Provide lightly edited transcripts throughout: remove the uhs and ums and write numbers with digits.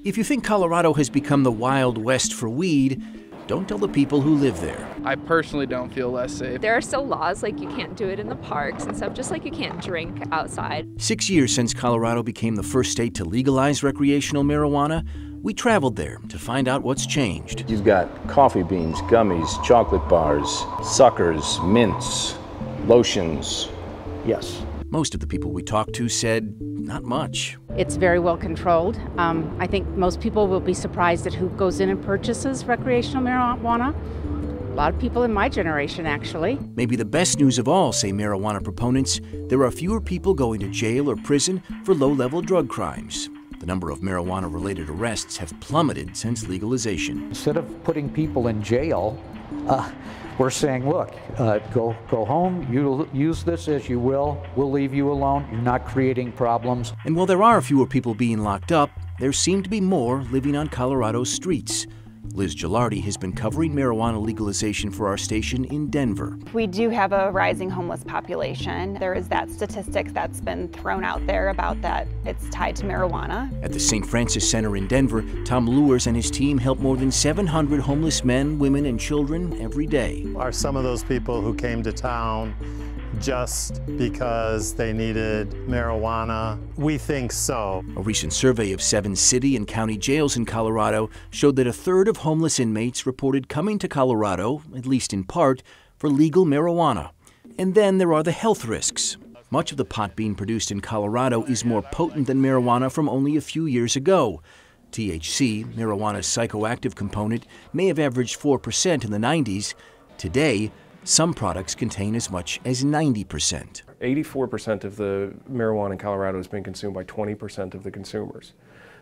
If you think Colorado has become the Wild West for weed, don't tell the people who live there. I personally don't feel less safe. There are still laws like you can't do it in the parks and stuff, just like you can't drink outside. 6 years since Colorado became the first state to legalize recreational marijuana, we traveled there to find out what's changed. You've got coffee beans, gummies, chocolate bars, suckers, mints, lotions. Yes. Most of the people we talked to said not much. It's very well controlled. I think most people will be surprised at who goes in and purchases recreational marijuana. A lot of people in my generation, actually. Maybe the best news of all, say marijuana proponents, there are fewer people going to jail or prison for low-level drug crimes. The number of marijuana-related arrests have plummeted since legalization. Instead of putting people in jail, we're saying, look, go home, you use this as you will, we'll leave you alone, you're not creating problems. And while there are fewer people being locked up, there seem to be more living on Colorado's streets. Liz Gilardi has been covering marijuana legalization for our station in Denver. We do have a rising homeless population. There is that statistic that's been thrown out there about that it's tied to marijuana. At the St. Francis Center in Denver, Tom Luers and his team help more than 700 homeless men, women, and children every day. Are some of those people who came to town just because they needed marijuana? We think so. A recent survey of 7 city and county jails in Colorado showed that a third of homeless inmates reported coming to Colorado, at least in part, for legal marijuana. And then there are the health risks. Much of the pot being produced in Colorado is more potent than marijuana from only a few years ago. THC, marijuana's psychoactive component, may have averaged 4% in the 90s. Today, some products contain as much as 90%. 84% of the marijuana in Colorado is being consumed by 20% of the consumers.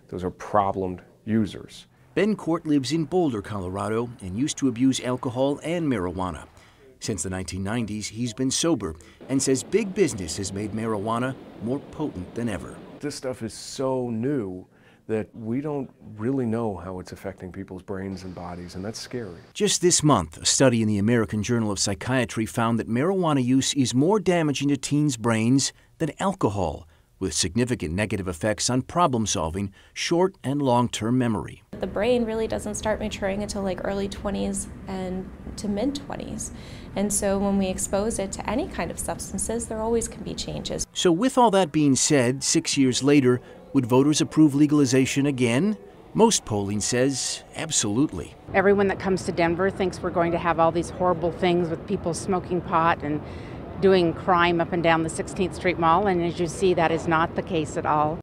Those are problem users. Ben Court lives in Boulder, Colorado, and used to abuse alcohol and marijuana. Since the 1990s, he's been sober and says big business has made marijuana more potent than ever. This stuff is so new that we don't really know how it's affecting people's brains and bodies, and that's scary. Just this month, a study in the American Journal of Psychiatry found that marijuana use is more damaging to teens' brains than alcohol, with significant negative effects on problem-solving, short and long-term memory. The brain really doesn't start maturing until like early 20s and to mid-20s. And so when we expose it to any kind of substances, there always can be changes. So with all that being said, 6 years later, would voters approve legalization again? Most polling says absolutely. Everyone that comes to Denver thinks we're going to have all these horrible things with people smoking pot and doing crime up and down the 16th Street Mall, and as you see, that is not the case at all.